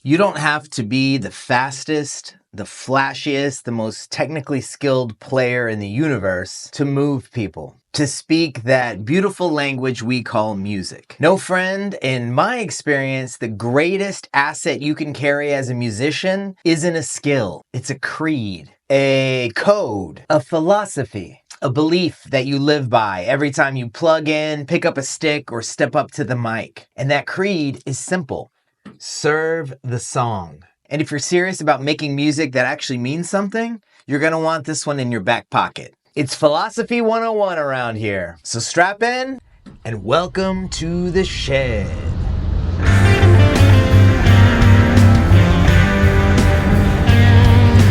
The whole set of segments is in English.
You don't have to be the fastest, the flashiest, the most technically skilled player in the universe to move people, to speak that beautiful language we call music. No, friend, in my experience, the greatest asset you can carry as a musician isn't a skill. It's a creed, a code, a philosophy, a belief that you live by every time you plug in, pick up a stick, or step up to the mic. And that creed is simple. Serve the song. And if you're serious about making music that actually means something, you're going to want this one in your back pocket. It's Philosophy 101 around here. So strap in and welcome to the shed.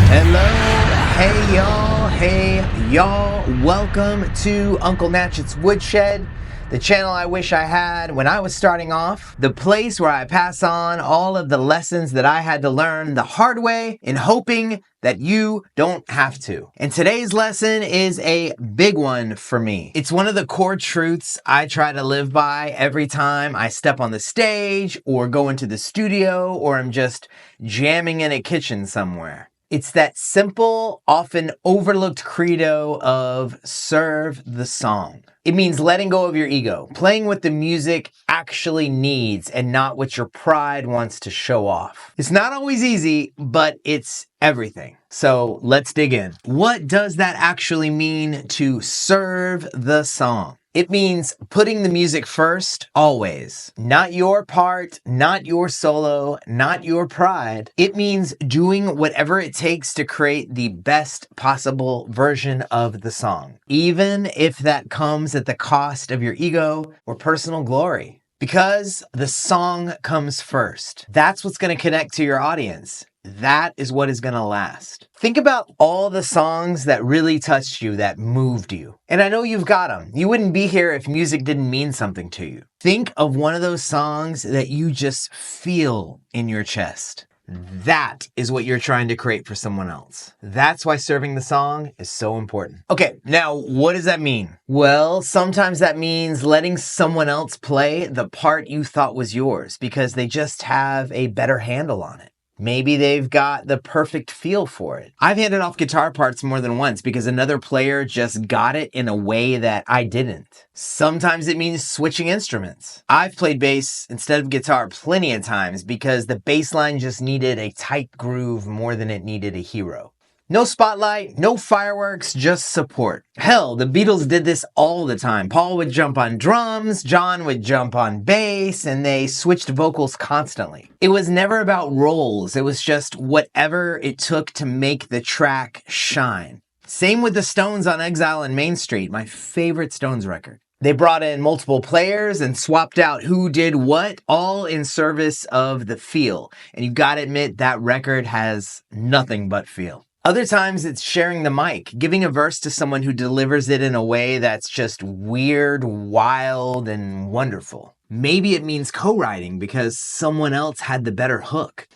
Hello, hey y'all, welcome to Uncle Natchet's Woodshed, the channel I wish I had when I was starting off, the place where I pass on all of the lessons that I had to learn the hard way in hoping that you don't have to. And today's lesson is a big one for me. It's one of the core truths I try to live by every time I step on the stage or go into the studio or I'm just jamming in a kitchen somewhere. It's that simple, often overlooked credo of serve the song. It means letting go of your ego, playing what the music actually needs and not what your pride wants to show off. It's not always easy, but it's everything. So let's dig in. What does that actually mean to serve the song? It means putting the music first, always. Not your part, not your solo, not your pride. It means doing whatever it takes to create the best possible version of the song, even if that comes at the cost of your ego or personal glory. Because the song comes first. That's what's going to connect to your audience. That is what is going to last. Think about all the songs that really touched you, that moved you. And I know you've got them. You wouldn't be here if music didn't mean something to you. Think of one of those songs that you just feel in your chest. That is what you're trying to create for someone else. That's why serving the song is so important. Okay, now what does that mean? Well, sometimes that means letting someone else play the part you thought was yours because they just have a better handle on it. Maybe they've got the perfect feel for it. I've handed off guitar parts more than once because another player just got it in a way that I didn't. Sometimes it means switching instruments. I've played bass instead of guitar plenty of times because the bass line just needed a tight groove more than it needed a hero. No spotlight, no fireworks, just support. Hell, the Beatles did this all the time. Paul would jump on drums, John would jump on bass, and they switched vocals constantly. It was never about roles. It was just whatever it took to make the track shine. Same with the Stones on Exile and Main Street, my favorite Stones record. They brought in multiple players and swapped out who did what, all in service of the feel. And you gotta admit, that record has nothing but feel. Other times it's sharing the mic, giving a verse to someone who delivers it in a way that's just weird, wild, and wonderful. Maybe it means co-writing because someone else had the better hook.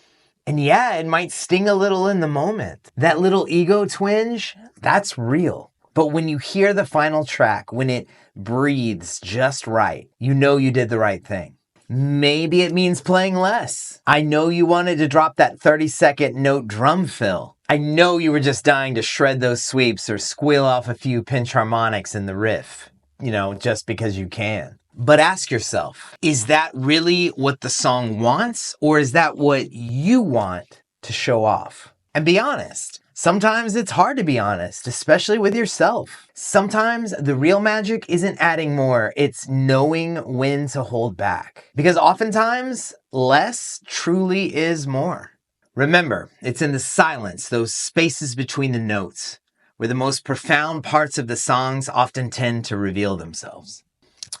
And yeah, it might sting a little in the moment. That little ego twinge, that's real. But when you hear the final track, when it breathes just right, you know you did the right thing. Maybe it means playing less. I know you wanted to drop that 30-second note drum fill. I know you were just dying to shred those sweeps or squeal off a few pinch harmonics in the riff, just because you can. But ask yourself, is that really what the song wants, or is that what you want to show off? And be honest. Sometimes it's hard to be honest, especially with yourself. Sometimes the real magic isn't adding more, it's knowing when to hold back. Because oftentimes, less truly is more. Remember, it's in the silence, those spaces between the notes, where the most profound parts of the songs often tend to reveal themselves.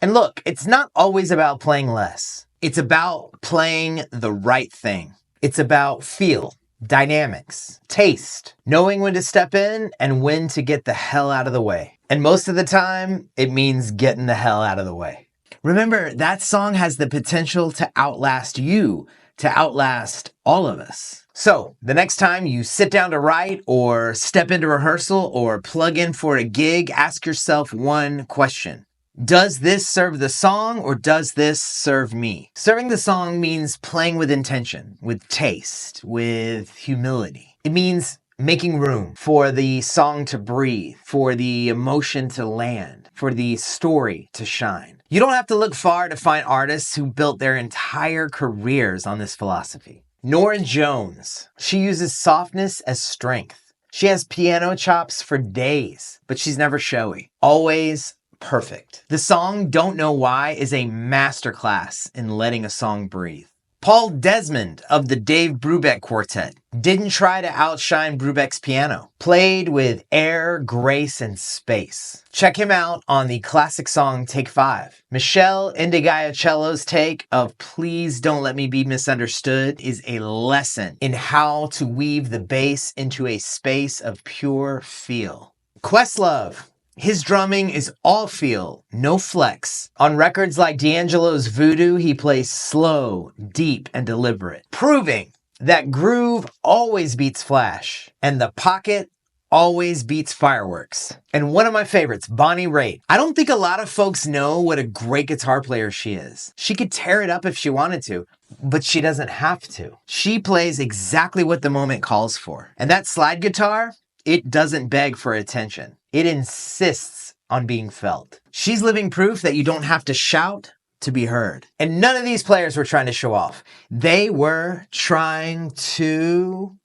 And look, it's not always about playing less. It's about playing the right thing. It's about feel, dynamics, taste, knowing when to step in and when to get the hell out of the way. And most of the time, it means getting the hell out of the way. Remember, that song has the potential to outlast you, to outlast all of us. So, the next time you sit down to write or step into rehearsal or plug in for a gig, ask yourself one question. Does this serve the song or does this serve me? Serving the song means playing with intention, with taste, with humility. It means making room for the song to breathe, for the emotion to land, for the story to shine. You don't have to look far to find artists who built their entire careers on this philosophy. Norah Jones, she uses softness as strength. She has piano chops for days, but she's never showy. Always perfect. The song Don't Know Why is a masterclass in letting a song breathe. Paul Desmond of the Dave Brubeck Quartet didn't try to outshine Brubeck's piano. Played with air, grace, and space. Check him out on the classic song Take 5. Michelle Indigaiacello's take of Please Don't Let Me Be Misunderstood is a lesson in how to weave the bass into a space of pure feel. Questlove. His drumming is all feel, no flex. On records like D'Angelo's Voodoo, he plays slow, deep, and deliberate, proving that groove always beats flash, and the pocket always beats fireworks. And one of my favorites, Bonnie Raitt. I don't think a lot of folks know what a great guitar player she is. She could tear it up if she wanted to, but she doesn't have to. She plays exactly what the moment calls for. And that slide guitar, it doesn't beg for attention. It insists on being felt. She's living proof that you don't have to shout to be heard. And none of these players were trying to show off. They were trying to,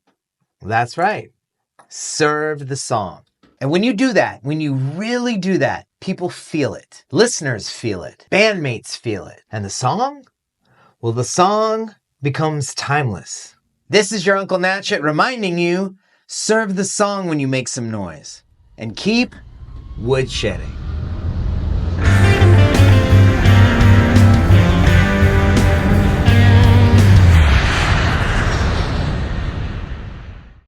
that's right, serve the song. And when you do that, when you really do that, people feel it. Listeners feel it. Bandmates feel it. And the song? Well, the song becomes timeless. This is your Uncle Natchet reminding you, serve the song when you make some noise. And keep woodshedding.